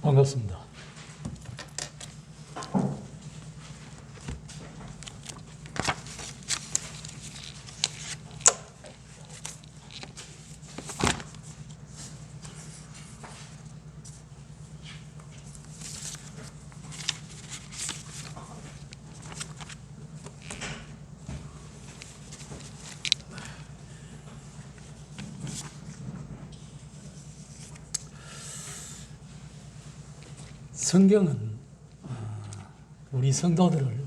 반갑습니다. 성경은 우리 성도들을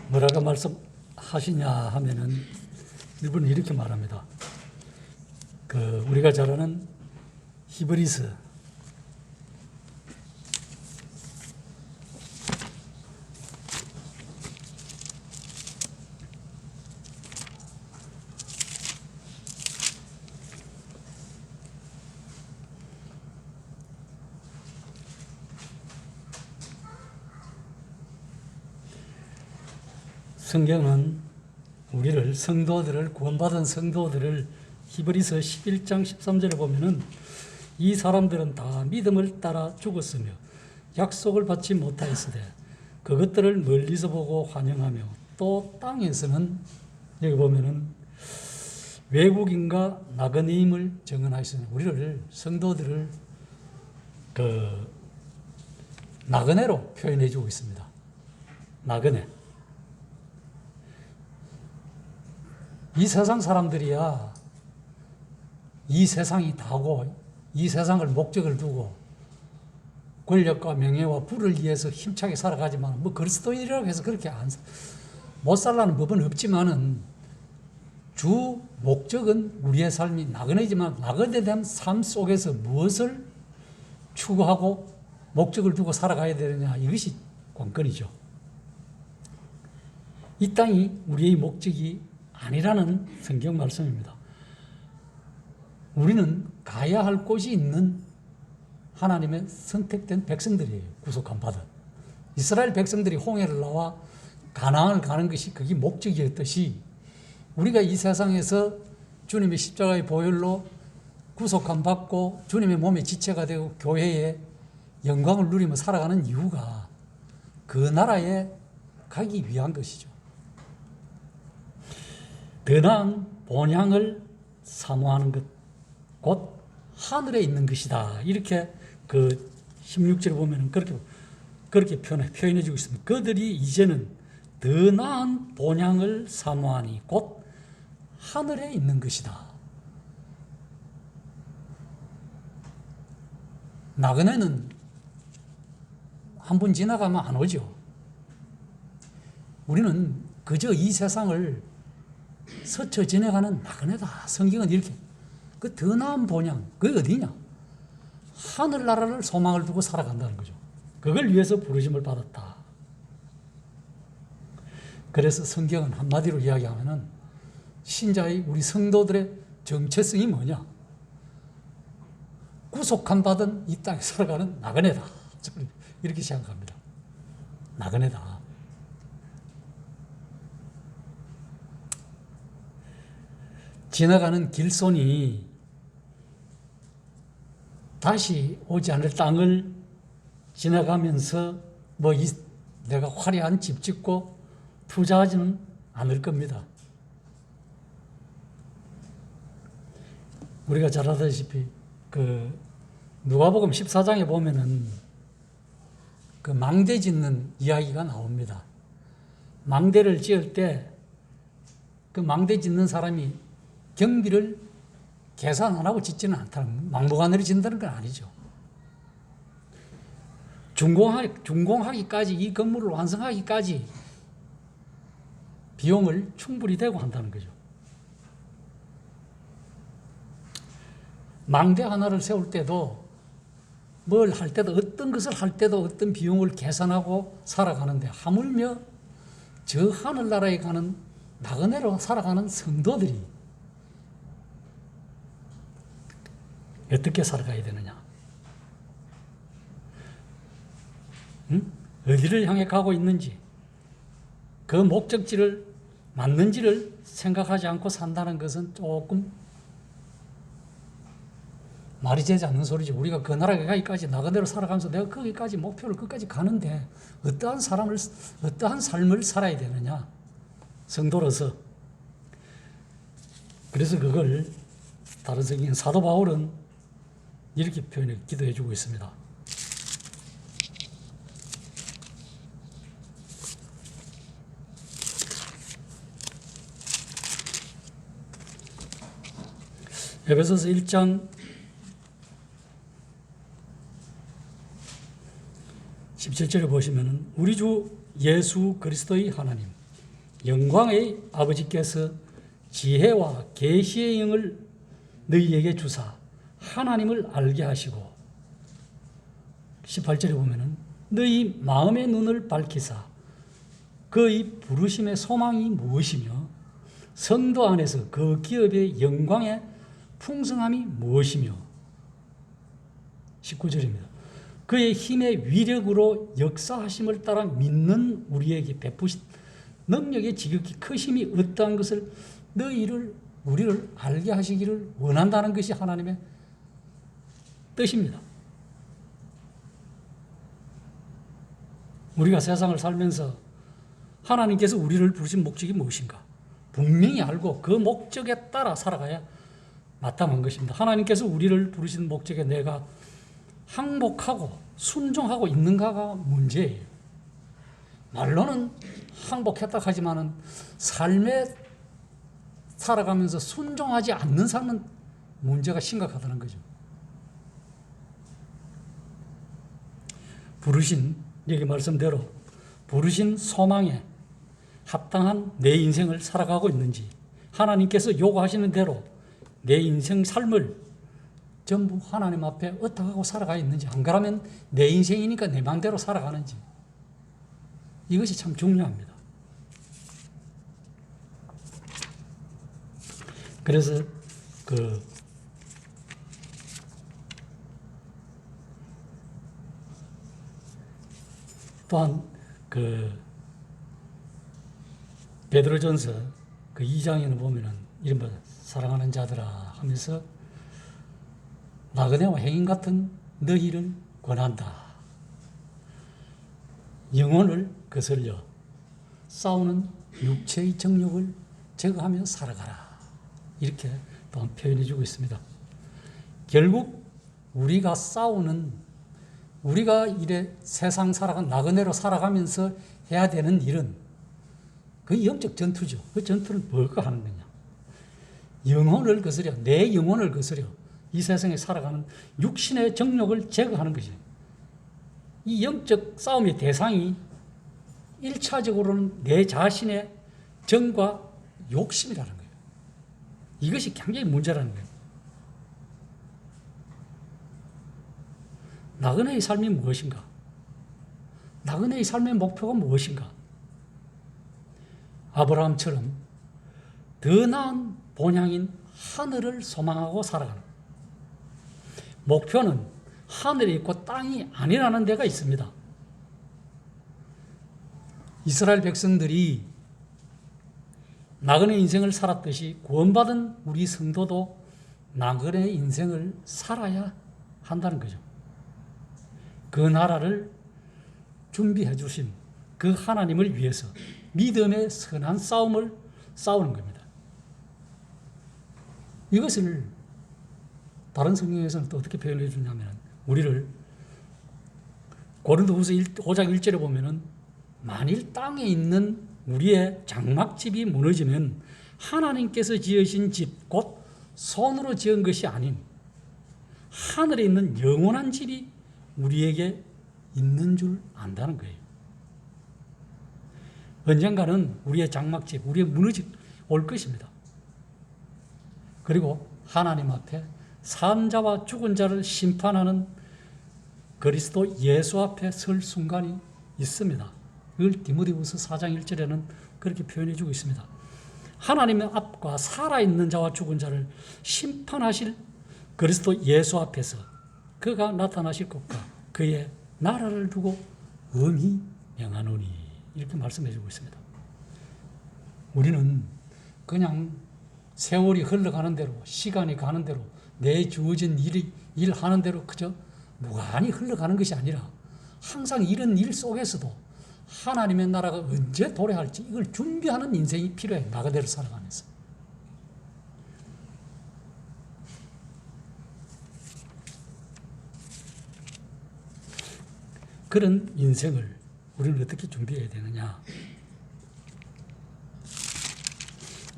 뭐라고 말씀하시냐 하면은 일본은 이렇게 말합니다. 우리가 잘 아는 히브리서 '성경은 우리를 성도들을 구원받은 성도들을 히브리서 11장 13절에 보면은 이 사람들은 다 믿음을 따라 죽었으며 약속을 받지 못하였으되 그것들을 멀리서 보고 환영하며 또 땅에서는 여기 보면은 외국인과 나그네임을 증언하였으니 우리를 성도들을 나그네로 표현해 주고 있습니다. 나그네. 이 세상 사람들이야 이 세상이 다고 이 세상을 목적을 두고 권력과 명예와 부를 위해서 힘차게 살아가지만 뭐 그리스도인이라고 해서 그렇게 못 살라는 법은 없지만은 주 목적은 우리의 삶이 나그네지만 나그네된 삶 속에서 무엇을 추구하고 목적을 두고 살아가야 되느냐 이것이 관건이죠. 이 땅이 우리의 목적이 아니라는 성경 말씀입니다. 우리는 가야 할 곳이 있는 하나님의 선택된 백성들이에요. 구속함 받은 이스라엘 백성들이 홍해를 나와 가나안을 가는 것이 그게 목적이었듯이 우리가 이 세상에서 주님의 십자가의 보혈로 구속함 받고 주님의 몸의 지체가 되고 교회의 영광을 누리며 살아가는 이유가 그 나라에 가기 위한 것이죠. 더 나은 본향을 사모하는 것, 곧 하늘에 있는 것이다. 이렇게 16절에 보면 그렇게 표현해 주고 있습니다. 그들이 이제는 더 나은 본향을 사모하니 곧 하늘에 있는 것이다. 나그네는 한 번 지나가면 안 오죠. 우리는 그저 이 세상을 스쳐 지나가는 나그네다. 성경은 이렇게 더 나은 본향, 그게 어디냐? 하늘나라를 소망을 두고 살아간다는 거죠. 그걸 위해서 부르심을 받았다. 그래서 성경은 한마디로 이야기하면은 신자의 우리 성도들의 정체성이 뭐냐? 구속함 받은 이 땅에 살아가는 나그네다. 이렇게 생각합니다. 나그네다. 지나가는 길손이 다시 오지 않을 땅을 지나가면서 내가 화려한 집 짓고 투자하지는 않을 겁니다. 우리가 잘 알다시피 누가복음 14장에 보면은 망대 짓는 이야기가 나옵니다. 망대를 지을 때 망대 짓는 사람이 경비를 계산 안 하고 짓지는 않다는, 막무가내로 짓는다는 건 아니죠. 준공하기까지, 이 건물을 완성하기까지 비용을 충분히 대고 한다는 거죠. 망대 하나를 세울 때도 뭘 할 때도 어떤 것을 할 때도 어떤 비용을 계산하고 살아가는데 하물며 저 하늘나라에 가는 나그네로 살아가는 성도들이 어떻게 살아가야 되느냐? 어디를 향해 가고 있는지, 그 목적지를 맞는지를 생각하지 않고 산다는 것은 조금 말이 되지 않는 소리지. 우리가 그 나라에 가기까지 나그네로 살아가면서 내가 거기까지 목표를 끝까지 가는데 어떠한 삶을 살아야 되느냐. 성도로서. 그래서 그걸 다른 성경 사도 바울은 이렇게 표현해 기도해 주고 있습니다. 에베소서 1장 17절에 보시면은 우리 주 예수 그리스도의 하나님 영광의 아버지께서 지혜와 계시의 영을 너희에게 주사 하나님을 알게 하시고 18절에 보면은 너희 마음의 눈을 밝히사 그의 부르심의 소망이 무엇이며 성도 안에서 그 기업의 영광의 풍성함이 무엇이며 19절입니다. 그의 힘의 위력으로 역사하심을 따라 믿는 우리에게 베푸신 능력의 지극히 크심이 어떠한 것을 우리를 알게 하시기를 원한다는 것이 하나님의 뜻입니다. 우리가 세상을 살면서 하나님께서 우리를 부르신 목적이 무엇인가? 분명히 알고 그 목적에 따라 살아가야 마땅한 것입니다. 하나님께서 우리를 부르신 목적에 내가 항복하고 순종하고 있는가가 문제예요. 말로는 항복했다 하지만은 삶에 살아가면서 순종하지 않는 삶은 문제가 심각하다는 거죠. 여기 말씀대로 부르신 소망에 합당한 내 인생을 살아가고 있는지, 하나님께서 요구하시는 대로 내 인생 삶을 전부 하나님 앞에 어떻게 하고 살아가 있는지, 안 그러면 내 인생이니까 내 마음대로 살아가는지, 이것이 참 중요합니다. 그래서 또한 베드로전서 2장에는 보면은 이른바 사랑하는 자들아 하면서 나그네와 행인 같은 너희를 권한다. 영혼을 거슬려 싸우는 육체의 정욕을 제거하며 살아가라. 이렇게 또한 표현해 주고 있습니다. 결국 우리가 이래 세상 나그네로 살아가면서 해야 되는 일은 그 영적 전투죠. 그 전투는 뭘까 하는 거냐. 내 영혼을 거스려 이 세상에 살아가는 육신의 정욕을 제거하는 것이에요. 이 영적 싸움의 대상이 1차적으로는 내 자신의 정과 욕심이라는 거예요. 이것이 굉장히 문제라는 거예요. 나그네의 삶이 무엇인가? 나그네의 삶의 목표가 무엇인가? 아브라함처럼 더 나은 본향인 하늘을 소망하고 살아가는 목표는 하늘에 있고 땅이 아니라는 데가 있습니다. 이스라엘 백성들이 나그네 인생을 살았듯이 구원받은 우리 성도도 나그네 인생을 살아야 한다는 거죠. 그 나라를 준비해 주신 그 하나님을 위해서 믿음의 선한 싸움을 싸우는 겁니다. 이것을 다른 성경에서는 또 어떻게 표현해 주냐면, 우리를 고린도후서 5장 1절에 보면은 만일 땅에 있는 우리의 장막집이 무너지면 하나님께서 지으신 집, 곧 손으로 지은 것이 아닌 하늘에 있는 영원한 집이 우리에게 있는 줄 안다는 거예요. 언젠가는 우리의 장막집, 우리의 무너져 올 것입니다. 그리고 하나님 앞에 산 자와 죽은 자를 심판하는 그리스도 예수 앞에 설 순간이 있습니다. 그걸 디모데후서 4장 1절에는 그렇게 표현해 주고 있습니다. 하나님의 앞과 살아있는 자와 죽은 자를 심판하실 그리스도 예수 앞에서 그가 나타나실 것과 그의 나라를 두고 엄히 명하노니, 이렇게 말씀해 주고 있습니다. 우리는 그냥 세월이 흘러가는 대로, 시간이 가는 대로 내 주어진 일 하는 대로 그저 무관히 흘러가는 것이 아니라 항상 이런 일 속에서도 하나님의 나라가 언제 도래할지 이걸 준비하는 인생이 필요해. 나그네를 살아가면서. 그런 인생을 우리는 어떻게 준비해야 되느냐.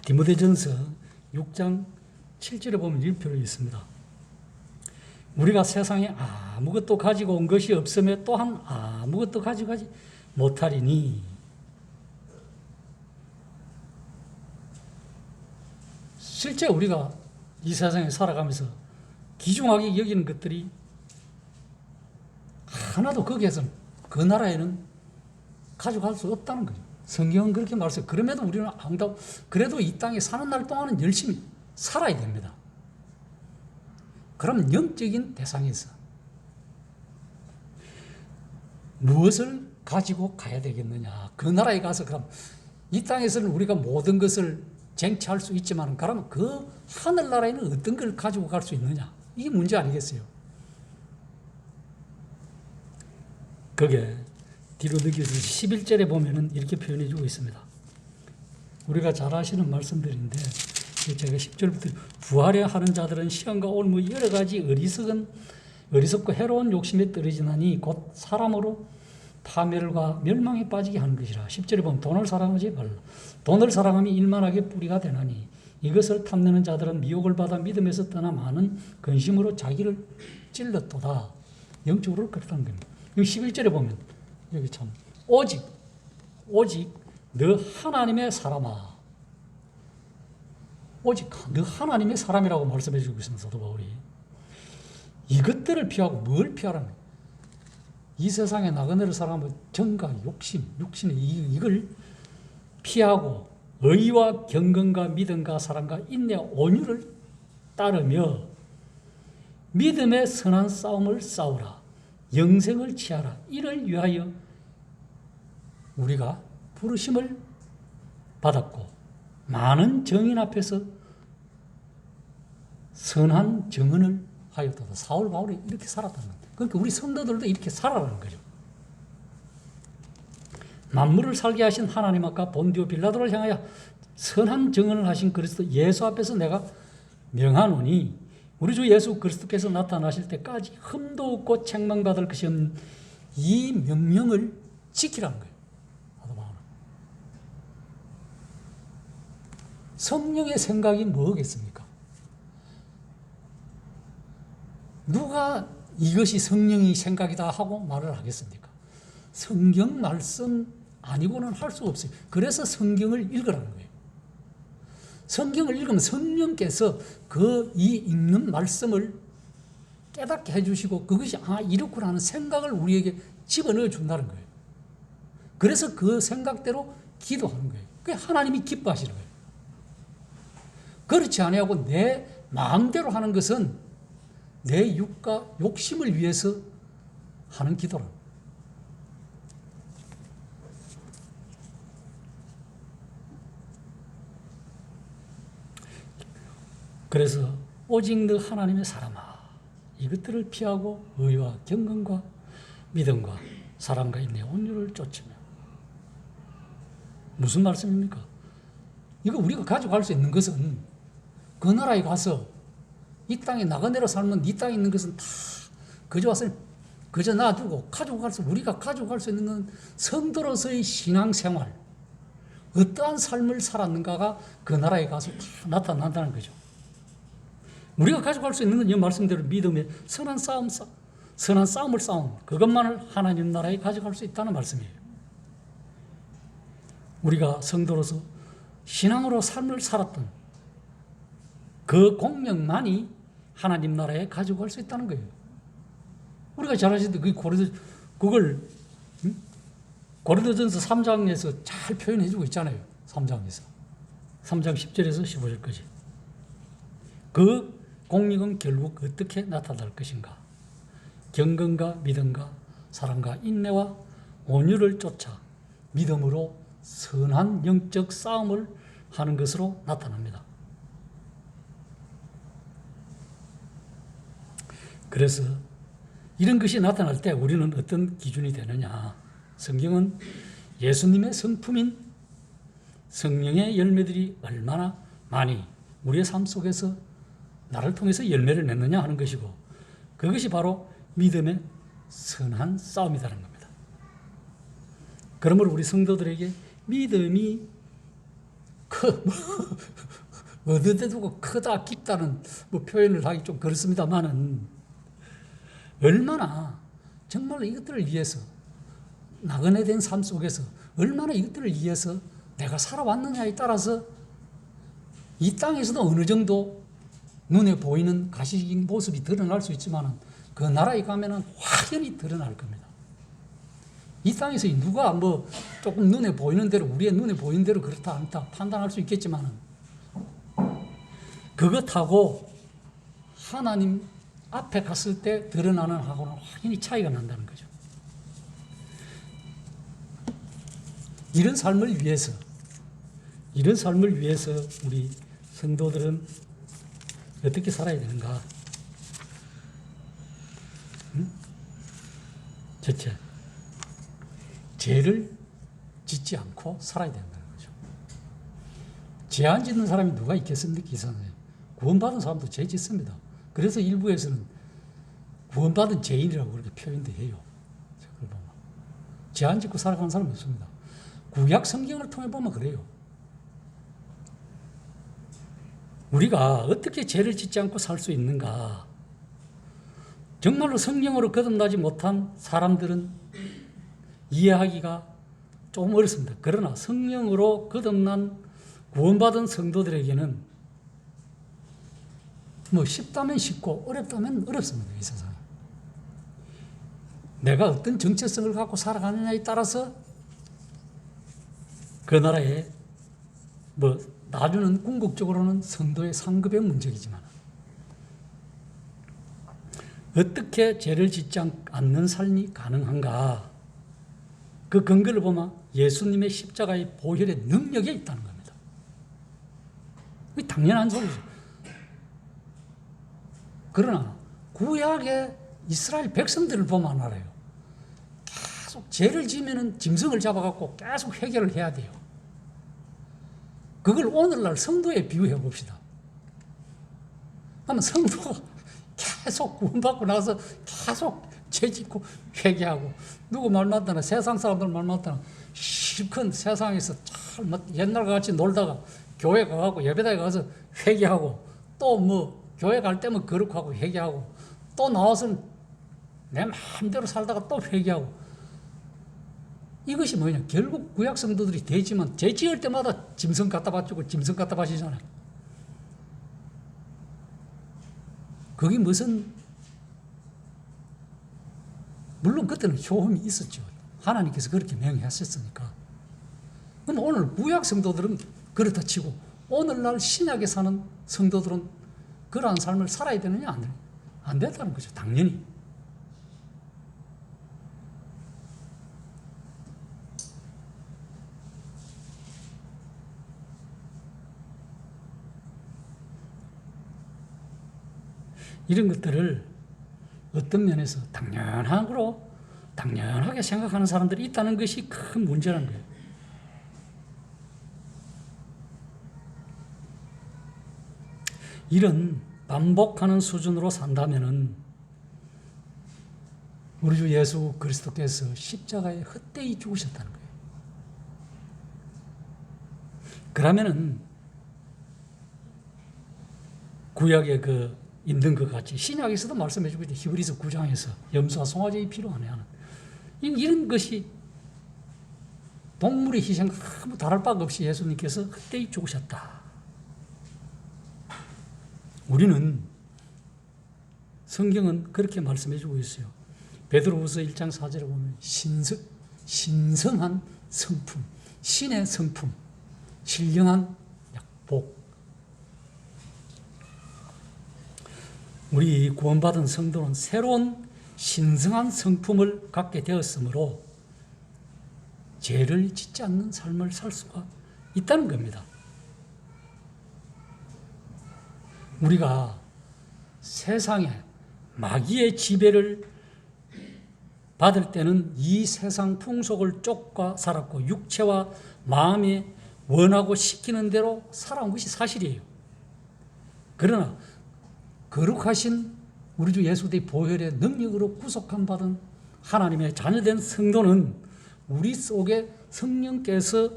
디모데전서 6장 7절에 보면 이런 표현이 있습니다. 우리가 세상에 아무것도 가지고 온 것이 없으며 또한 아무것도 가지고 가지 못하리니 실제 우리가 이 세상에 살아가면서 귀중하게 여기는 것들이 하나도 거기에서는 그 나라에는 가져갈 수 없다는 거죠. 성경은 그렇게 말했어요. 그럼에도 우리는 그래도 이 땅에 사는 날 동안은 열심히 살아야 됩니다. 그럼 영적인 대상에서 무엇을 가지고 가야 되겠느냐. 그 나라에 가서 그럼 이 땅에서는 우리가 모든 것을 쟁취할 수 있지만 그러면 그 하늘나라에는 어떤 걸 가지고 갈 수 있느냐. 이게 문제 아니겠어요. 그게 뒤로 넘겨서 11절에 보면은 이렇게 표현해 주고 있습니다. 우리가 잘 아시는 말씀들인데 제가 10절부터 부하려 하는 자들은 시험과 올무 여러 가지 어리석고 해로운 욕심에 떨어지나니 곧 사람으로 파멸과 멸망에 빠지게 하는 것이라. 10절에 보면 돈을 사랑하지 말라. 돈을 사랑함이 일만하게 뿌리가 되나니 이것을 탐내는 자들은 미혹을 받아 믿음에서 떠나 많은 근심으로 자기를 찔렀도다. 영적으로 그렇다는 겁니다. 여기 11절에 보면 여기 참 오직 너 하나님의 사람아. 오직 너 하나님의 사람이라고 말씀해 주고 있습니다. 사도 바울이. 이것들을 피하고 뭘 피하라는 거예요? 이 세상에 나그네를 살아가면 정과 육신의 이걸 피하고 의와 경건과 믿음과 사랑과 인내와 온유를 따르며 믿음의 선한 싸움을 싸우라. 영생을 취하라. 이를 위하여 우리가 부르심을 받았고 많은 정인 앞에서 선한 정언을 하였다. 사울 바울이 이렇게 살았다는 거예요. 그러니까 우리 성도들도 이렇게 살아라는 거죠. 만물을 살게 하신 하나님 앞과 본디오 빌라도를 향하여 선한 정언을 하신 그리스도 예수 앞에서 내가 명하노니 우리 주 예수 그리스도께서 나타나실 때까지 흠도 없고 책망받을 것이 없는 이 명령을 지키라는 거예요. 성령의 생각이 뭐겠습니까? 누가 이것이 성령의 생각이다 하고 말을 하겠습니까? 성경 말씀 아니고는 할 수 없어요. 그래서 성경을 읽으라는 거예요. 성경을 읽으면 성령께서 이 읽는 말씀을 깨닫게 해주시고 그것이 이렇구나 하는 생각을 우리에게 집어넣어 준다는 거예요. 그래서 그 생각대로 기도하는 거예요. 그게 하나님이 기뻐하시는 거예요. 그렇지 아니하고 내 마음대로 하는 것은 내 육과 욕심을 위해서 하는 기도라. 그래서 오직 너 하나님의 사람아 이것들을 피하고 의와 경건과 믿음과 사랑과 인내 온유를 쫓으며. 무슨 말씀입니까? 이거 우리가 가져갈 수 있는 것은 그 나라에 가서 이 땅에 나그네로 살면 이 땅에 있는 것은 다 그저 놔두고 우리가 가져갈 수 있는 건 성도로서의 신앙생활, 어떠한 삶을 살았는가가 그 나라에 가서 다 나타난다는 거죠. 우리가 가져갈 수 있는 건 이 말씀대로 믿음의 선한 싸움을 싸운 그것만을 하나님 나라에 가져갈 수 있다는 말씀이에요. 우리가 성도로서 신앙으로 삶을 살았던 그 공명만이 하나님 나라에 가지고 갈 수 있다는 거예요. 우리가 잘 아시는데 그걸 고린도전서 3장에서 잘 표현해 주고 있잖아요. 3장 10절에서 15절까지. 그 공명은 결국 어떻게 나타날 것인가? 경건과 믿음과 사랑과 인내와 온유를 쫓아 믿음으로 선한 영적 싸움을 하는 것으로 나타납니다. 그래서 이런 것이 나타날 때 우리는 어떤 기준이 되느냐? 성경은 예수님의 성품인 성령의 열매들이 얼마나 많이 우리의 삶 속에서 나를 통해서 열매를 맺느냐 하는 것이고, 그것이 바로 믿음의 선한 싸움이라는 겁니다. 그러므로 우리 성도들에게 믿음이 어느 데 두고 크다 깊다는 표현을 하기 좀 그렇습니다만은, 얼마나 정말로 이것들을 위해서 나그네 된 삶 속에서 얼마나 이것들을 위해서 내가 살아왔느냐에 따라서 이 땅에서도 어느 정도 눈에 보이는 가시적인 모습이 드러날 수 있지만 그 나라에 가면은 확연히 드러날 겁니다. 이 땅에서 누가 조금 눈에 보이는 대로, 우리의 눈에 보이는 대로 그렇다 않다 판단할 수 있겠지만 그것하고 하나님 앞에 갔을 때 드러나는 하고는 확연히 차이가 난다는 거죠. 이런 삶을 위해서 우리 성도들은 어떻게 살아야 되는가? 첫째, 죄를 짓지 않고 살아야 된다는 거죠. 죄 안 짓는 사람이 누가 있겠습니까? 이 세상에. 구원받은 사람도 죄 짓습니다. 그래서 일부에서는 구원받은 죄인이라고 그렇게 표현도 해요. 죄 안 짓고 살아가는 사람이 없습니다. 구약 성경을 통해 보면 그래요. 우리가 어떻게 죄를 짓지 않고 살 수 있는가? 정말로 성경으로 거듭나지 못한 사람들은 이해하기가 조금 어렵습니다. 그러나 성령으로 거듭난 구원받은 성도들에게는 쉽다면 쉽고 어렵다면 어렵습니다. 이 세상에. 내가 어떤 정체성을 갖고 살아가느냐에 따라서 그 나라에 나중은 궁극적으로는 성도의 상급의 문제이지만 어떻게 죄를 짓지 않는 삶이 가능한가? 그 근거를 보면 예수님의 십자가의 보혈의 능력에 있다는 겁니다. 그게 당연한 소리죠. 그러나 구약의 이스라엘 백성들을 보면 알아요. 계속 죄를 지으면 짐승을 잡아갖고 계속 해결을 해야 돼요. 그걸 오늘날 성도에 비유해 봅시다. 그러면 성도가 계속 구원받고 나서 계속 죄 짓고 회개하고, 누구 말 맞다나 세상 사람들 말 맞다나 실컷 세상에서 잘 옛날과 같이 놀다가 교회 가고 예배당에 가서 회개하고, 또 교회 갈 때면 거룩하고 회개하고, 또 나와서는 내 마음대로 살다가 또 회개하고, 이것이 뭐냐? 결국 구약 성도들이 되지만 죄 지을 때마다 짐승 갖다 바치고 짐승 갖다 바치잖아요. 그게 물론 그때는 효험이 있었죠. 하나님께서 그렇게 명령하셨으니까. 그럼 오늘 구약 성도들은 그렇다 치고 오늘날 신약에 사는 성도들은 그러한 삶을 살아야 되느냐? 안 된다는 거죠. 당연히. 이런 것들을 어떤 면에서 당연하게 생각하는 사람들이 있다는 것이 큰 문제라는 거예요. 이런 반복하는 수준으로 산다면은 우리 주 예수 그리스도께서 십자가에 헛되이 죽으셨다는 거예요. 그러면은 구약에 있는 것 같이 신약에서도 말씀해 주고 있죠. 히브리서 9장에서 염소와 송아지의 피로 하네 하는 이런 것이 동물의 희생과 아무 다를 바가 없이 예수님께서 헛되이 죽으셨다. 우리는 성경은 그렇게 말씀해 주고 있어요. 베드로후서 1장 4절에 보면 신성한 성품, 신의 성품, 신령한 복. 우리 구원받은 성도는 새로운 신성한 성품을 갖게 되었으므로 죄를 짓지 않는 삶을 살 수가 있다는 겁니다. 우리가 세상에 마귀의 지배를 받을 때는 이 세상 풍속을 쫓아 살았고 육체와 마음이 원하고 시키는 대로 살아온 것이 사실이에요. 그러나 거룩하신 우리 주 예수 그리스도의 보혈의 능력으로 구속함 받은 하나님의 자녀된 성도는 우리 속에 성령께서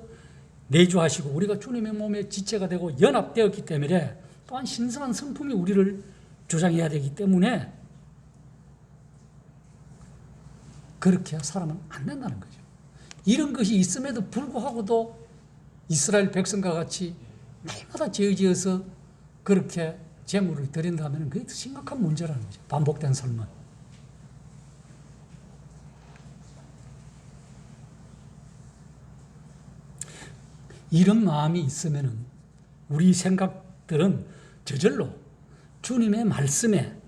내주하시고 우리가 주님의 몸의 지체가 되고 연합되었기 때문에 또한 신성한 성품이 우리를 주장해야 되기 때문에 그렇게 살아면 안 된다는 거죠. 이런 것이 있음에도 불구하고도 이스라엘 백성과 같이 날마다 죄지어서 그렇게 제물을 드린다면 그게 더 심각한 문제라는 거죠. 반복된 삶은. 이런 마음이 있으면 우리 생각들은 저절로 주님의 말씀에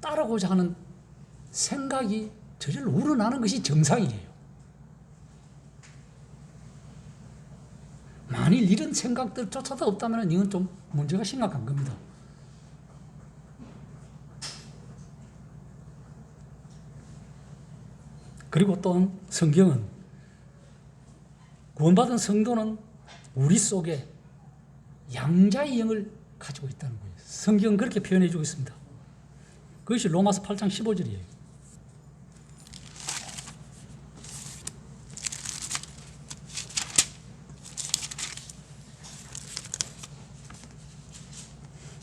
따르고자 하는 생각이 저절로 우러나는 것이 정상이에요. 만일 이런 생각들조차도 없다면 이건 좀 문제가 심각한 겁니다. 그리고 또 성경은 구원받은 성도는 우리 속에 양자의 영을 가지고 있다는 거예요. 성경은 그렇게 표현해 주고 있습니다. 그것이 로마서 8장 15절이에요.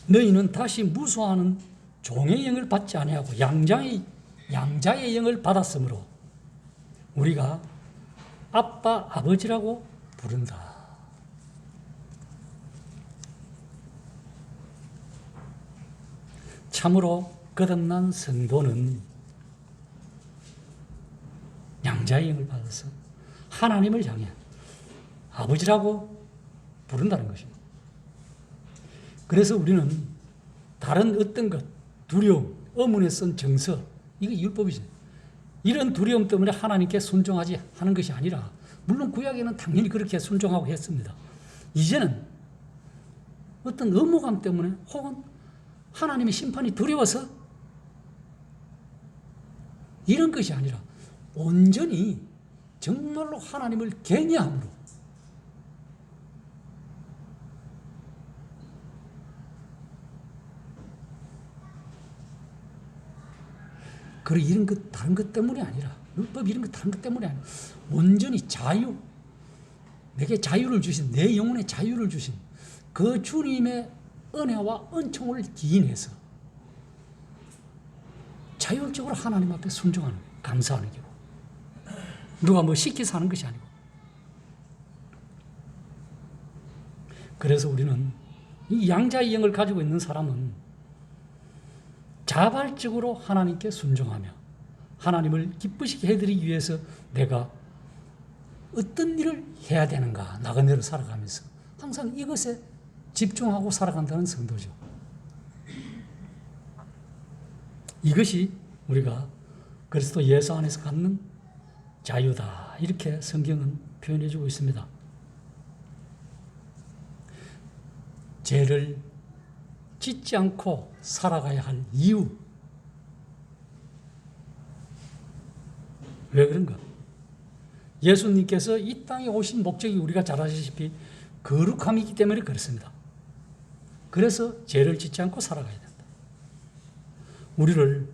너희는 다시 무수하는 종의 영을 받지 아니하고 양자의 영을 받았으므로 우리가 아빠 아버지라고 부른다. 참으로 거듭난 성도는 양자의 영을 받아서 하나님을 향해 아버지라고 부른다는 것입니다. 그래서 우리는 다른 어떤 것, 두려움, 의문에 쓴 정서, 이게 율법이죠. 이런 두려움 때문에 하나님께 순종하지 하는 것이 아니라, 물론 구약에는 당연히 그렇게 순종하고 했습니다. 이제는 어떤 의무감 때문에 혹은 하나님의 심판이 두려워서 이런 것이 아니라 온전히 정말로 하나님을 경외함으로 그리고 이런 것 다른 것 때문이 아니라 율법 이런 것 다른 것 때문이 아니라 온전히 자유, 내게 자유를 주신, 내 영혼에 자유를 주신 그 주님의 은혜와 은총을 기인해서 자율적으로 하나님 앞에 순종하는, 감사하는 거고, 누가 뭐 시켜서 하는 것이 아니고. 그래서 우리는 이 양자의 영을 가지고 있는 사람은 자발적으로 하나님께 순종하며 하나님을 기쁘시게 해드리기 위해서 내가 어떤 일을 해야 되는가, 나그네로 살아가면서 항상 이것에 집중하고 살아간다는 성도죠. 이것이 우리가 그리스도 예수 안에서 갖는 자유다, 이렇게 성경은 표현해 주고 있습니다. 죄를 짓지 않고 살아가야 할 이유, 왜 그런가? 예수님께서 이 땅에 오신 목적이 우리가 잘 아시다시피 거룩함이기 때문에 그렇습니다. 그래서 죄를 짓지 않고 살아가야 된다. 우리를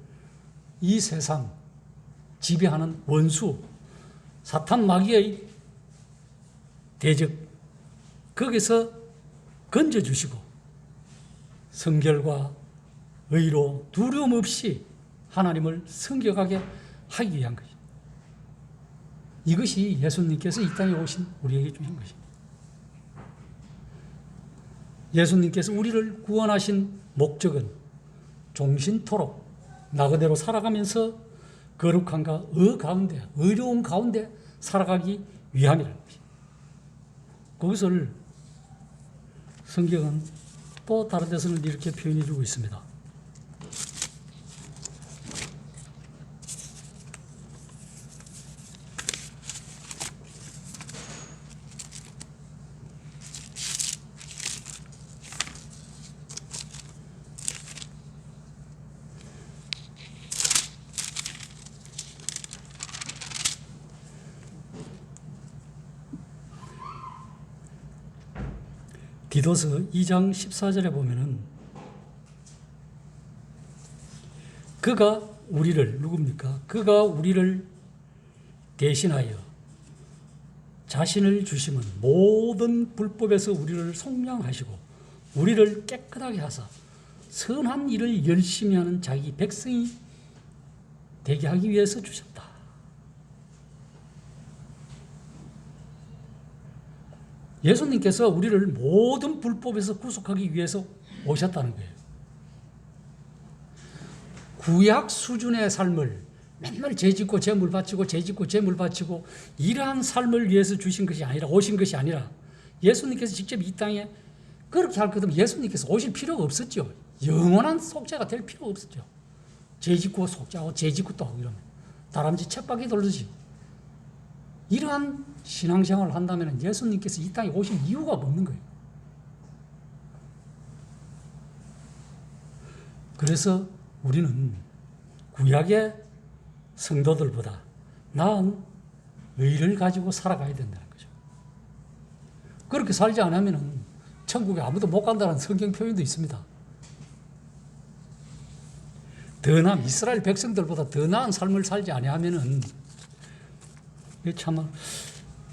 이 세상 지배하는 원수, 사탄 마귀의 대적, 거기서 건져주시고 성결과 의로 두려움 없이 하나님을 섬겨가게 하기 위한 것입니다. 이것이 예수님께서 이 땅에 오신 우리에게 주신 것입니다. 예수님께서 우리를 구원하신 목적은 종신토록 나그네로 살아가면서 거룩함과 가운데, 의로움 가운데 살아가기 위함이라는 것입니다. 그것을 성경은 또 다른 데서는 이렇게 표현해 주고 있습니다. 디도서 2장 14절에 보면은 그가 우리를 누굽니까? 그가 우리를 대신하여 자신을 주심은 모든 불법에서 우리를 속량하시고 우리를 깨끗하게 하사 선한 일을 열심히 하는 자기 백성이 되게 하기 위해서 주셨다. 예수님께서 우리를 모든 불법에서 구속하기 위해서 오셨다는 거예요. 구약 수준의 삶을 맨날 죄짓고 죄물 바치고 죄짓고 죄물 바치고 이러한 삶을 위해서 주신 것이 아니라 오신 것이 아니라 예수님께서 직접 이 땅에 그렇게 할 거면 예수님께서 오실 필요가 없었죠. 영원한 속죄가 될 필요가 없었죠. 죄짓고 속죄하고 죄짓고 또 하고 이러면 다람쥐 쳇바퀴 돌듯이 이러한 신앙생활을 한다면 예수님께서 이 땅에 오실 이유가 없는 거예요. 그래서 우리는 구약의 성도들보다 나은 의를 가지고 살아가야 된다는 거죠. 그렇게 살지 않으면 천국에 아무도 못 간다는 성경 표현도 있습니다. 더 나은 이스라엘 백성들보다 더 나은 삶을 살지 아니하면은 참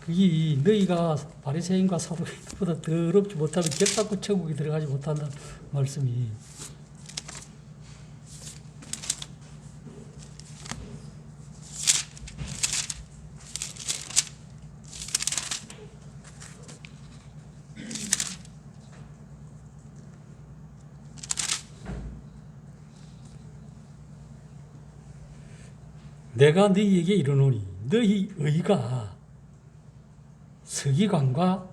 이 너희가 바리새인과 사두개인보다 더럽지 못하면 결단코 천국에 들어가지 못한다는 말씀이 내가 너희에게 이르노니 너희 의가 서기관과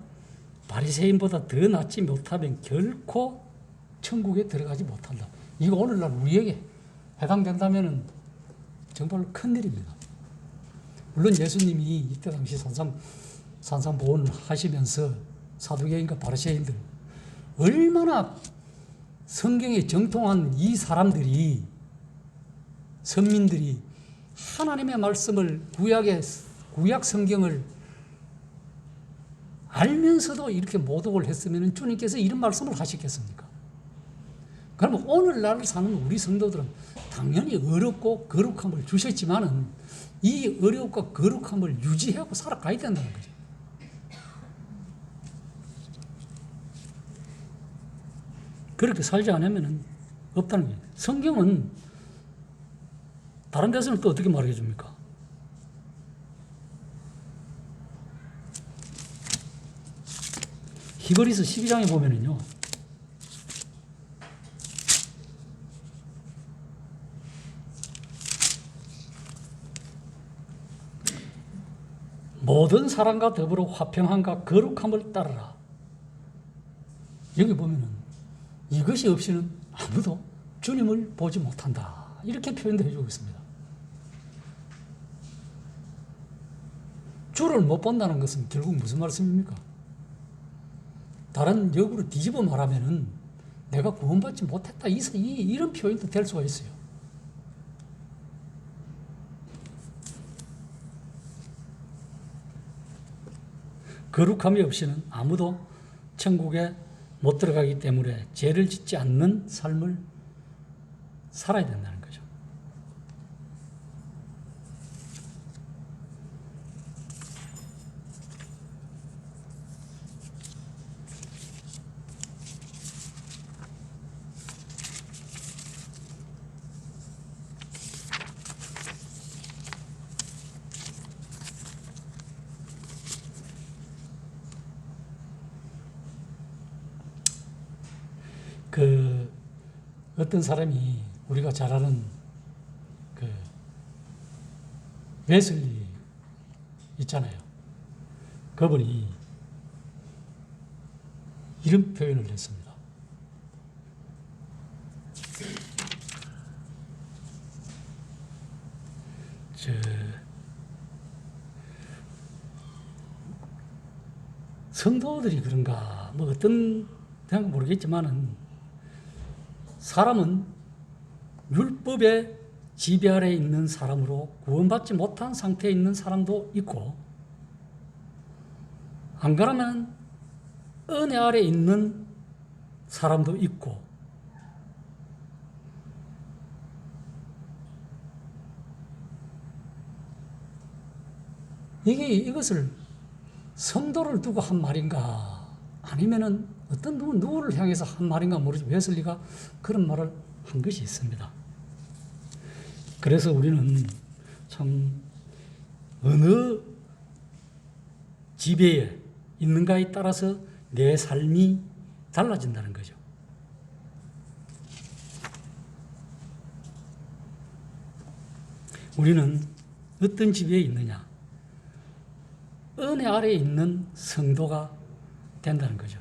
바리새인보다 더 낫지 못하면 결코 천국에 들어가지 못한다. 이거 오늘날 우리에게 해당된다면 정말 큰일입니다. 물론 예수님이 이때 당시 산상보훈을 하시면서 사두개인과 바리새인들 얼마나 성경에 정통한 이 사람들이 선민들이 하나님의 말씀을 구약 성경을 알면서도 이렇게 모독을 했으면 주님께서 이런 말씀을 하시겠습니까? 그러면 오늘날 사는 우리 성도들은 당연히 어렵고 거룩함을 주셨지만은 이 어렵고 거룩함을 유지하고 살아가야 된다는 거죠. 그렇게 살지 않으면 없다는 거예요. 성경은 다른 데서는 또 어떻게 말해 줍니까? 히브리서 12장에 보면은요. 모든 사람과 더불어 화평함과 거룩함을 따르라. 여기 보면은 이것이 없이는 아무도 주님을 보지 못한다. 이렇게 표현도 해주고 있습니다. 주를 못 본다는 것은 결국 무슨 말씀입니까? 다른 역으로 뒤집어 말하면은 내가 구원받지 못했다. 이런 표현도 될 수가 있어요. 거룩함이 없이는 아무도 천국에 못 들어가기 때문에 죄를 짓지 않는 삶을 살아야 된다는 거죠. 어떤 사람이 우리가 잘 아는 웨슬리 있잖아요. 그분이 이런 표현을 했습니다. 성도들이 그런가 뭐 어떤 생각 모르겠지만은 사람은 율법의 지배 아래에 있는 사람으로 구원받지 못한 상태에 있는 사람도 있고 안 그러면 은혜 아래에 있는 사람도 있고, 이것을 성도를 두고 한 말인가, 아니면은 어떤 누구를 향해서 한 말인가 모르지 웨슬리가 그런 말을 한 것이 있습니다. 그래서 우리는 참 어느 지배에 있는가에 따라서 내 삶이 달라진다는 거죠. 우리는 어떤 지배에 있느냐? 은혜 아래에 있는 성도가 된다는 거죠.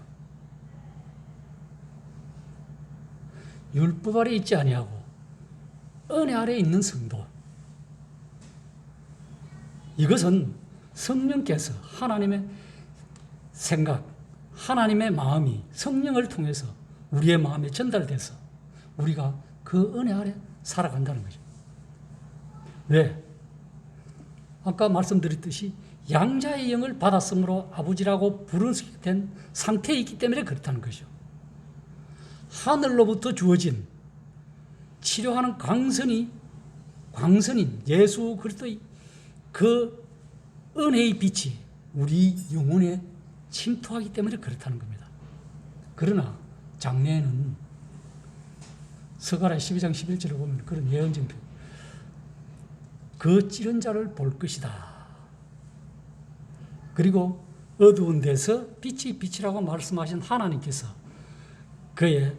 율법 아래에 있지 아니하고 은혜 아래에 있는 성도. 이것은 성령께서 하나님의 생각, 하나님의 마음이 성령을 통해서 우리의 마음에 전달돼서 우리가 그 은혜 아래 살아간다는 거죠. 왜? 아까 말씀드렸듯이 양자의 영을 받았으므로 아버지라고 부르게 상태에 있기 때문에 그렇다는 거죠. 하늘로부터 주어진 치료하는 광선인 예수 그리스도의 그 은혜의 빛이 우리 영혼에 침투하기 때문에 그렇다는 겁니다. 그러나 장래에는 스가랴 12장 11절에 보면 그런 예언적 표현, 그 찌른 자를 볼 것이다. 그리고 어두운 데서 빛이 빛이라고 말씀하신 하나님께서 그의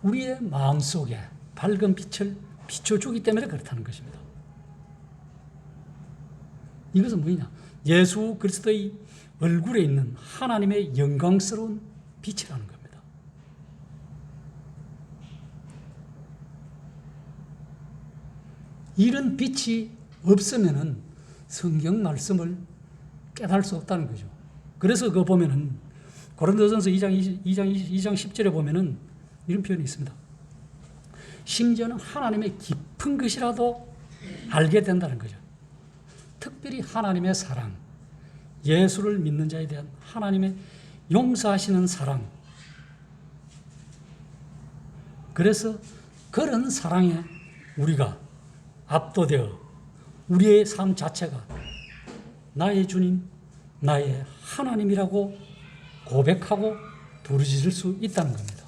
우리의 마음속에 밝은 빛을 비춰주기 때문에 그렇다는 것입니다. 이것은 뭐냐? 예수 그리스도의 얼굴에 있는 하나님의 영광스러운 빛이라는 겁니다. 이런 빛이 없으면은 성경 말씀을 깨달을 수 없다는 거죠. 그래서 그거 보면은 고린도전서 2장 10절에 보면은 이런 표현이 있습니다. 심지어는 하나님의 깊은 것이라도 알게 된다는 거죠. 특별히 하나님의 사랑, 예수를 믿는 자에 대한 하나님의 용서하시는 사랑. 그래서 그런 사랑에 우리가 압도되어 우리의 삶 자체가 나의 주님, 나의 하나님이라고 고백하고 부르짖을 수 있다는 겁니다.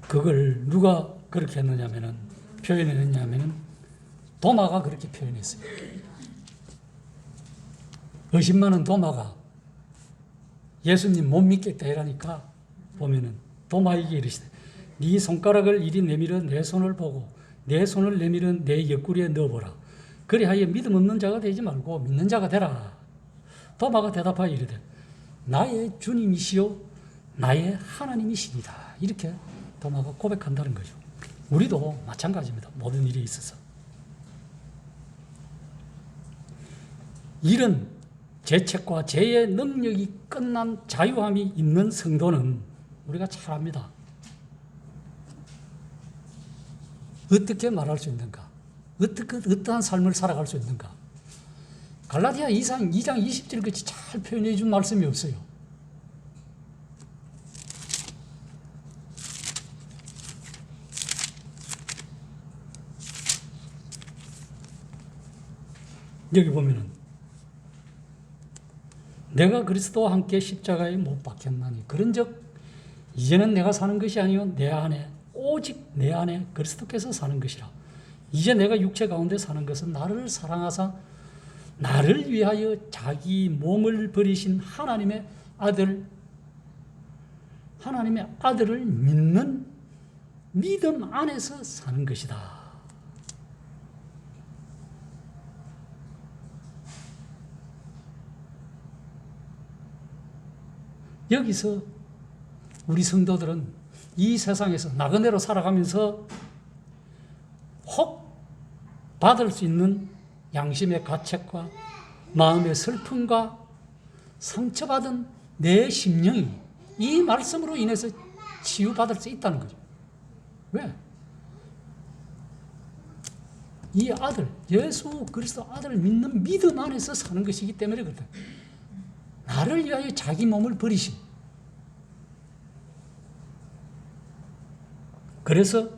그걸 누가 그렇게 했느냐면은, 표현했느냐면은, 도마가 그렇게 표현했어요. 의심 많은 도마가 예수님 못 믿겠다 이러니까 보면은 도마에게 이르시되, 네 손가락을 이리 내밀어 내 손을 보고 내 손을 내밀어 내 옆구리에 넣어보라. 그리하여 믿음 없는 자가 되지 말고 믿는 자가 되라. 도마가 대답하여 이르되, 나의 주님이시요 나의 하나님이시니라. 이렇게 도마가 고백한다는 거죠. 우리도 마찬가지입니다. 모든 일에 있어서. 이런 죄책과 죄의 능력이 끝난 자유함이 있는 성도는 우리가 잘 압니다. 어떻게 말할 수 있는가? 어떠한 삶을 살아갈 수 있는가? 갈라디아 2장 20절 같이 잘 표현해 준 말씀이 없어요. 여기 보면은 내가 그리스도와 함께 십자가에 못 박혔나니 그런즉 이제는 내가 사는 것이 아니요 내 안에 오직 내 안에 그리스도께서 사는 것이라. 이제 내가 육체 가운데 사는 것은 나를 사랑하사 나를 위하여 자기 몸을 버리신 하나님의 아들을 믿는 믿음 안에서 사는 것이다. 여기서 우리 성도들은 이 세상에서 나그네로 살아가면서 혹 받을 수 있는 양심의 가책과 마음의 슬픔과 상처받은 내 심령이 이 말씀으로 인해서 치유받을 수 있다는 거죠. 왜? 이 아들, 예수 그리스도 아들을 믿는 믿음 안에서 사는 것이기 때문에 그렇다. 나를 위하여 자기 몸을 버리신. 그래서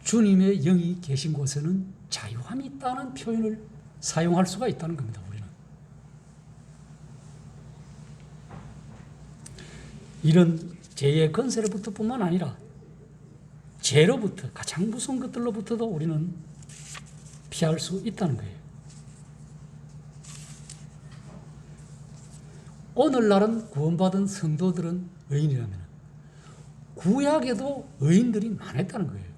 주님의 영이 계신 곳에는 자유함이 있다는 표현을 사용할 수가 있다는 겁니다. 우리는 이런 죄의 건세로부터 뿐만 아니라 죄로부터, 가장 무서운 것들로부터도 우리는 피할 수 있다는 거예요. 오늘날은 구원받은 성도들은 의인이라면 구약에도 의인들이 많았다는 거예요.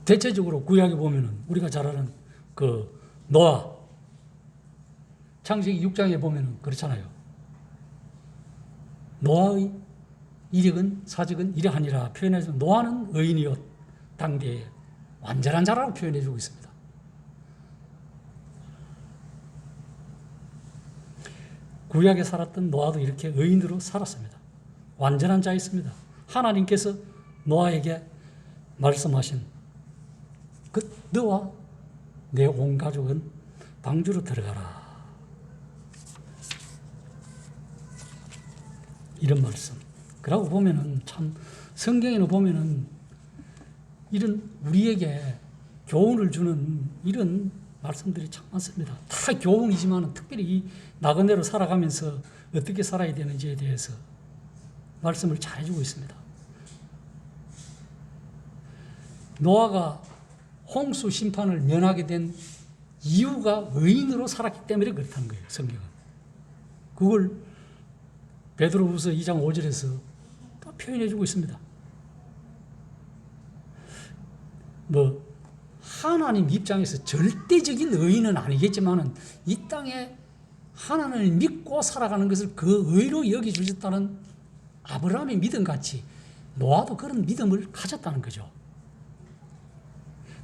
대체적으로 구약에 보면은 우리가 잘 아는 그 노아, 창세기 6장에 보면은 그렇잖아요. 노아의 이력은 사적은 이러하니라 표현해서 노아는 의인이요 당대에 완전한 자라고 표현해주고 있습니다. 구약에 살았던 노아도 이렇게 의인으로 살았습니다. 완전한 자였습니다. 하나님께서 노아에게 말씀하신 너와 내 온 가족은 방주로 들어가라. 이런 말씀. 그러고 보면은 참 성경에는 보면은 이런 우리에게 교훈을 주는 이런 말씀들이 참 많습니다. 다 교훈이지만 특별히 이 나그네로 살아가면서 어떻게 살아야 되는지에 대해서 말씀을 잘 해주고 있습니다. 노아가 홍수 심판을 면하게 된 이유가 의인으로 살았기 때문에 그렇다는 거예요. 성경은. 그걸 베드로후서 2장 5절에서 또 표현해주고 있습니다. 하나님 입장에서 절대적인 의인은 아니겠지만 이 땅에 하나님을 믿고 살아가는 것을 그 의로 여기주셨다는 아브라함의 믿음같이 노아도 그런 믿음을 가졌다는 거죠.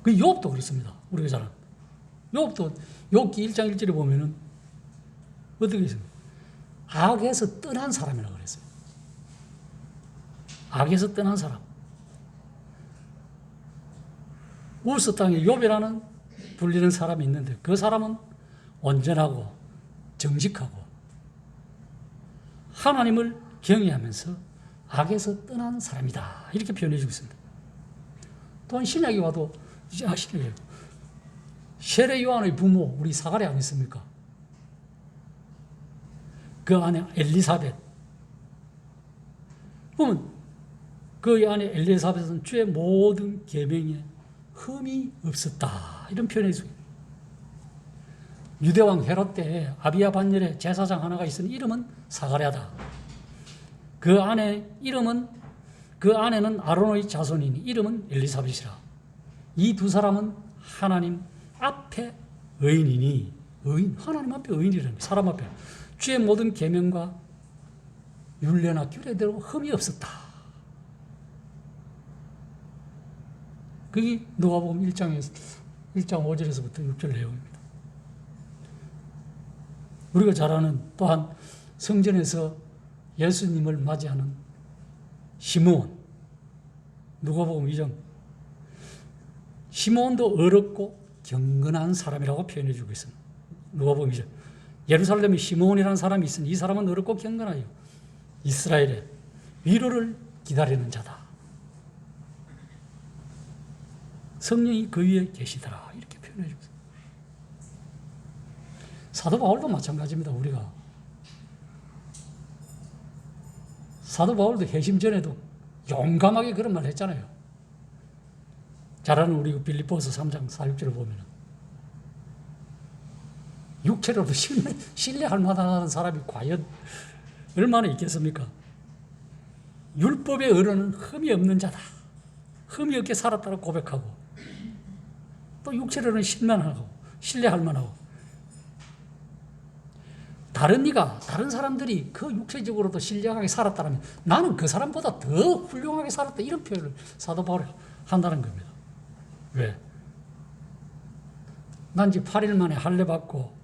그 욥도 그렇습니다. 우리가 잘 아는. 욥도 욥기 1장 1절에 보면은 어떻게 있습니까? 악에서 떠난 사람이라고 그랬어요. 악에서 떠난 사람. 우스 땅에 욥이라는 불리는 사람이 있는데 그 사람은 온전하고 정직하고 하나님을 경외하면서 악에서 떠난 사람이다. 이렇게 표현해 주고 있습니다. 또한 신약에 와도 신약이에요. 세례 요한의 부모 우리 사가랴 아니습니까? 그 안에 엘리사벳. 그러면 그 안에 엘리사벳은 주의 모든 계명에 흠이 없었다. 이런 표현이 있습니다. 유대왕 헤롯 때 아비야 반열에 제사장 하나가 있으니 이름은 사가랴다. 그 안에는 아론의 자손이니 이름은 엘리사벳이라. 이 두 사람은 하나님 앞에 의인이니 하나님 앞에 의인이라는 사람 앞에 주의 모든 계명과 율례나 규례대로 흠이 없었다. 그게 누가복음 1장 5절에서부터 6절 내용입니다. 우리가 잘 아는 또한 성전에서 예수님을 맞이하는 시므온, 누가복음 2장. 시므온도 어렵고 경건한 사람이라고 표현해 주고 있습니다. 누가복음 2장. 예루살렘에 시므온이라는 사람이 있으니 이 사람은 어렵고 경건하여 이스라엘의 위로를 기다리는 자다. 성령이 그 위에 계시더라. 이렇게 표현해 주고 있습니다. 사도 바울도 마찬가지입니다. 우리가 사도 바울도 회심 전에도 용감하게 그런 말 했잖아요. 잘 아는 우리 빌립보서 3장 4, 6절을 보면 육체로도 신뢰할 만한 사람이 과연 얼마나 있겠습니까? 율법의 어른은 흠이 없는 자다. 흠이 없게 살았다고 고백하고 또 육체로는 신뢰할 만하고 다른 사람들이 그 육체적으로도 신령하게 살았다면 나는 그 사람보다 더 훌륭하게 살았다. 이런 표현을 사도 바울이 한다는 겁니다. 왜? 난 지 8일 만에 할례 받고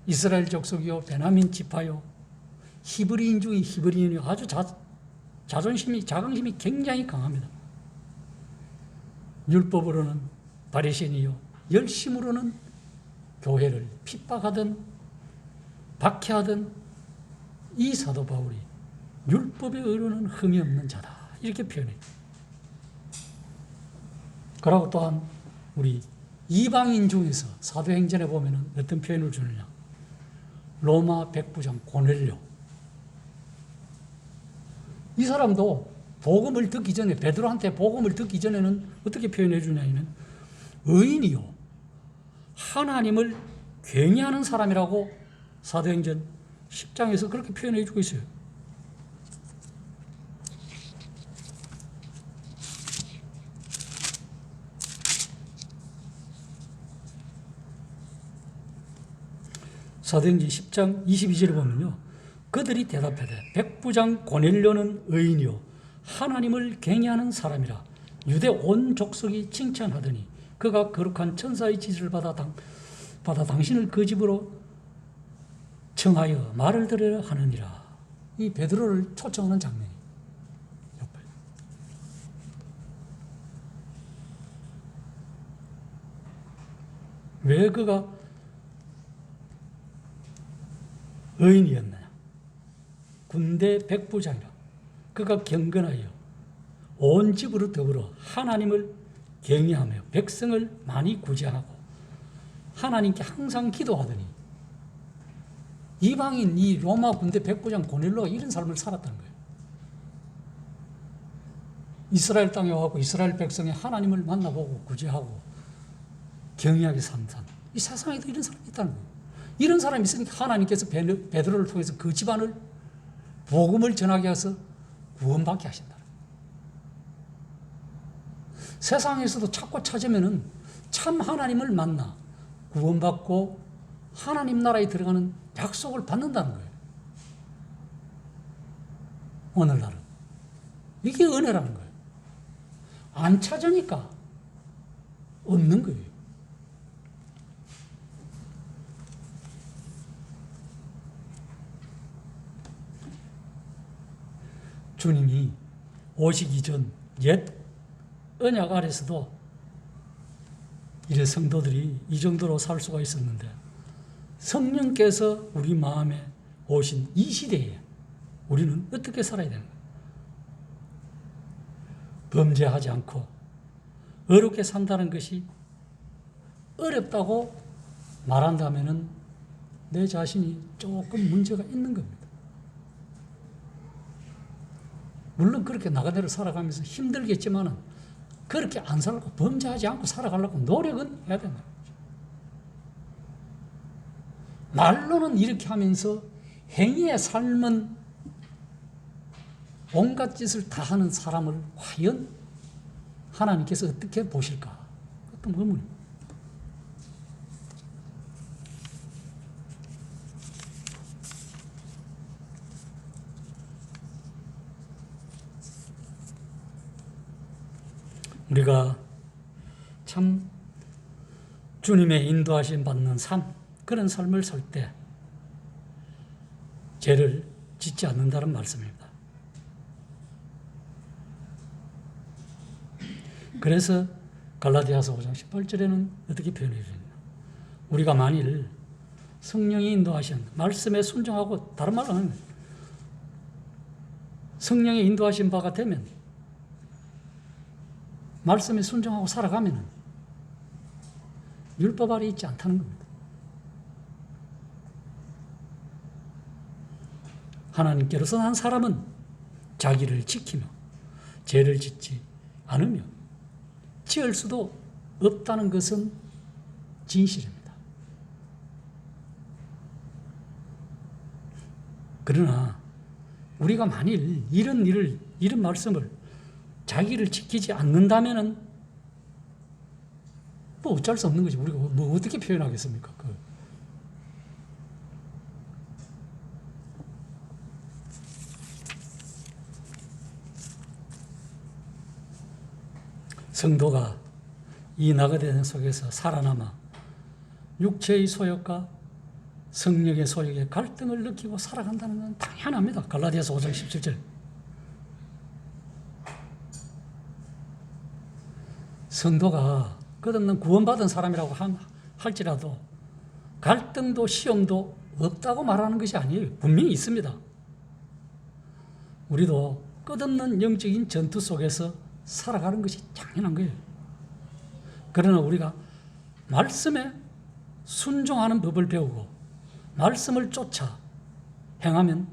이스라엘 족속이요 베냐민 지파요 히브리인 중에 히브리인이요 아주 자강심이 굉장히 강합니다. 율법으로는 바리새인이요 열심으로는 교회를 핍박하던 박해하던 이 사도 바울이 율법의 의로는 흠이 없는 자다 이렇게 표현해요. 그리고 또한 우리 이방인 중에서 사도행전에 보면 어떤 표현을 주느냐. 로마 백부장 고넬료. 이 사람도 복음을 듣기 전에 베드로한테 복음을 듣기 전에는 어떻게 표현해 주냐면 의인이요 하나님을 경외하는 사람이라고 사도행전 10장에서 그렇게 표현해 주고 있어요. 사도행전 10장 22절에 보면요. 그들이 대답하되 백부장 고넬료는 의인이요 하나님을 경외하는 사람이라 유대 온 족속이 칭찬하더니 그가 거룩한 천사의 지시를 받아 당신을 그 집으로 청하여 말을 들으려 하느니라. 이 베드로를 초청하는 장면이 왜 그가 의인이었느냐. 군대 백부장이라 그가 경건하여 온 집으로 더불어 하나님을 경외하며 백성을 많이 구제하고 하나님께 항상 기도하더니 이방인 이 로마 군대 백부장 고넬료가 이런 삶을 살았다는 거예요. 이스라엘 땅에 와서 이스라엘 백성이 하나님을 만나보고 구제하고 경외하게 산 사람. 이 세상에도 이런 사람이 있다는 거예요. 이런 사람이 있으니까 하나님께서 베드로를 통해서 그 집안을 복음을 전하게 해서 구원받게 하신다. 세상에서도 찾고 찾으면은 참 하나님을 만나 구원받고 하나님 나라에 들어가는 약속을 받는다는 거예요. 오늘날은. 이게 은혜라는 거예요. 안 찾으니까 없는 거예요. 주님이 오시기 전 옛 언약 아래서도 이래 성도들이 이 정도로 살 수가 있었는데 성령께서 우리 마음에 오신 이 시대에 우리는 어떻게 살아야 되는 거예요? 범죄하지 않고 어렵게 산다는 것이 어렵다고 말한다면 내 자신이 조금 문제가 있는 겁니다. 물론 그렇게 나가대로 살아가면서 힘들겠지만 그렇게 안 살고 범죄하지 않고 살아가려고 노력은 해야 된다. 말로는 이렇게 하면서 행위의 삶은 온갖 짓을 다 하는 사람을 과연 하나님께서 어떻게 보실까? 어떤 의문입니다. 우리가 참 주님의 인도하심 받는 삶, 그런 삶을 살 때 죄를 짓지 않는다는 말씀입니다. 그래서 갈라디아서 5장 18절에는 어떻게 표현해 주느냐. 우리가 만일 성령이 인도하신 말씀에 순종하고 다른 말은 하는 거예요. 성령의 인도하신 바가 되면 말씀에 순종하고 살아가면 율법 아래 있지 않다는 겁니다. 하나님께로서 난 사람은 자기를 지키며 죄를 짓지 않으며 지을 수도 없다는 것은 진실입니다. 그러나 우리가 만일 이런 말씀을 자기를 지키지 않는다면은 뭐 어쩔 수 없는 거지. 우리가 뭐 어떻게 표현하겠습니까? 성도가 이 나그네 속에서 살아남아 육체의 소욕과 성령의 소욕의 갈등을 느끼고 살아간다는 건 당연합니다. 갈라디아서 5장 17절. 성도가 끝없는 구원받은 사람이라고 할지라도 갈등도 시험도 없다고 말하는 것이 아니에요. 분명히 있습니다. 우리도 끝없는 영적인 전투 속에서 살아가는 것이 당연한 거예요. 그러나 우리가 말씀에 순종하는 법을 배우고 말씀을 쫓아 행하면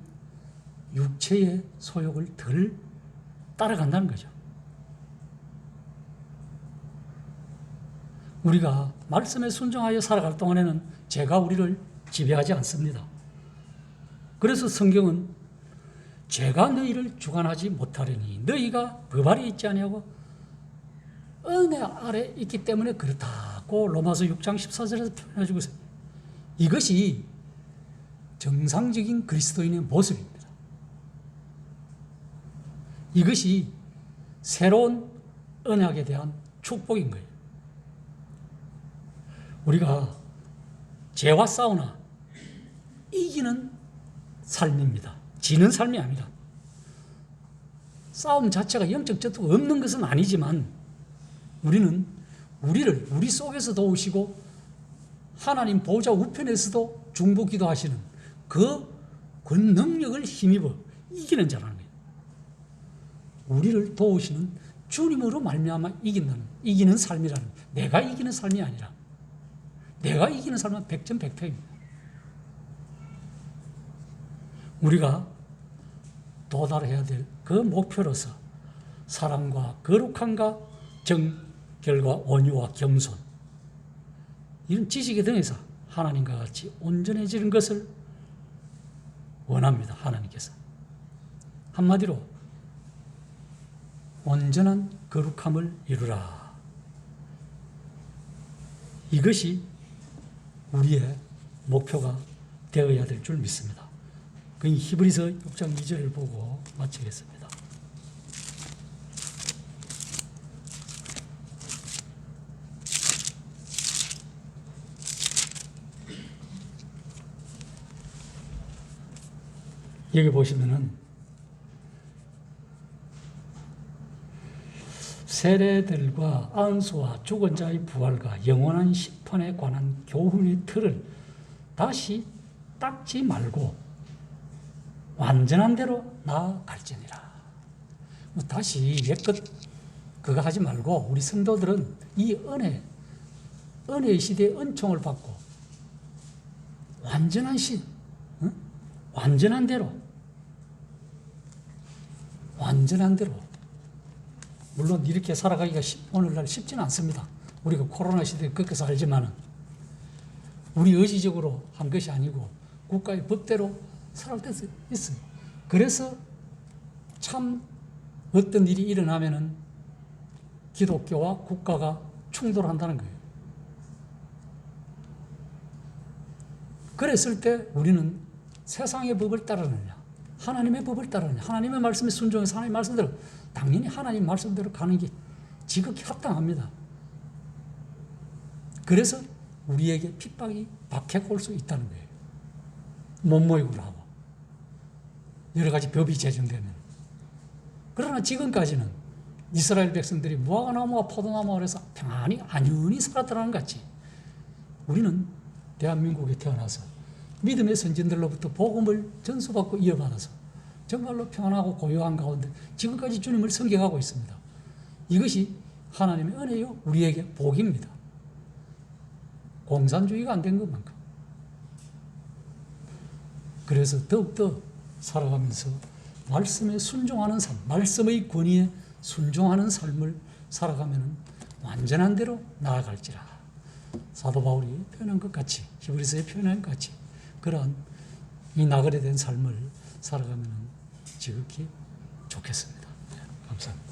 육체의 소욕을 덜 따라간다는 거죠. 우리가 말씀에 순종하여 살아갈 동안에는 죄가 우리를 지배하지 않습니다. 그래서 성경은 죄가 너희를 주관하지 못하려니 너희가 법 아래 있지 아니하고 은혜 아래 있기 때문에 그렇다고 로마서 6장 14절에서 표현해주고 있어요. 이것이 정상적인 그리스도인의 모습입니다. 이것이 새로운 언약에 대한 축복인 거예요. 우리가 죄와 싸우나 이기는 삶입니다. 지는 삶이 아니라. 싸움 자체가 영적 전투가 없는 것은 아니지만 우리는 우리 속에서 도우시고 하나님 보좌 우편에서도 중보기도 하시는 그 능력을 힘입어 이기는 자라는 거예요. 우리를 도우시는 주님으로 말미암아 이기는 삶이라는 거예요. 내가 이기는 삶이 아니라 내가 이기는 삶은 백전백패입니다. 우리가 도달해야 될 그 목표로서 사랑과 거룩함과 정결과 온유와 겸손 이런 지식에 등해서 하나님과 같이 온전해지는 것을 원합니다. 하나님께서. 한마디로 온전한 거룩함을 이루라. 이것이 우리의 목표가 되어야 될 줄 믿습니다. 그 히브리서 6장 2절을 보고 마치겠습니다. 여기 보시면은 세례들과 안수와 죽은 자의 부활과 영원한 심판에 관한 교훈의 틀을 다시 닦지 말고 완전한 대로 나아갈지니라. 다시 옛것 그거 하지 말고 우리 성도들은 이 은혜의 시대의 은총을 받고 완전한 완전한 대로 물론 이렇게 살아가기가 오늘날 쉽지는 않습니다. 우리가 코로나 시대에 그렇게 살지만은 우리 의지적으로 한 것이 아니고 국가의 법대로 살아갈 때도 있어요. 그래서 참 어떤 일이 일어나면은 기독교와 국가가 충돌한다는 거예요. 그랬을 때 우리는 세상의 법을 따르느냐, 하나님의 법을 따르느냐, 하나님의 말씀에 순종해서 하나님의 말씀대로, 당연히 하나님 말씀대로 가는 게 지극히 합당합니다. 그래서 우리에게 핍박이 박해가 올 수 있다는 거예요. 못 모이고 하고 여러 가지 법이 제정되면. 그러나 지금까지는 이스라엘 백성들이 무화과나무와 포도나무가 그래서 평안히 안연히 살았더라는 것 같이 우리는 대한민국에 태어나서 믿음의 선진들로부터 복음을 전수받고 이어받아서 정말로 평안하고 고요한 가운데 지금까지 주님을 섬겨가고 있습니다. 이것이 하나님의 은혜요, 우리에게 복입니다. 공산주의가 안 된 것만큼. 그래서 더욱더 살아가면서 말씀에 순종하는 삶, 말씀의 권위에 순종하는 삶을 살아가면 완전한 대로 나아갈지라. 사도 바울이 표현한 것 같이, 히브리서에 표현한 것 같이 그러한 이 나그네 된 삶을 살아가면 지극히 좋겠습니다. 감사합니다.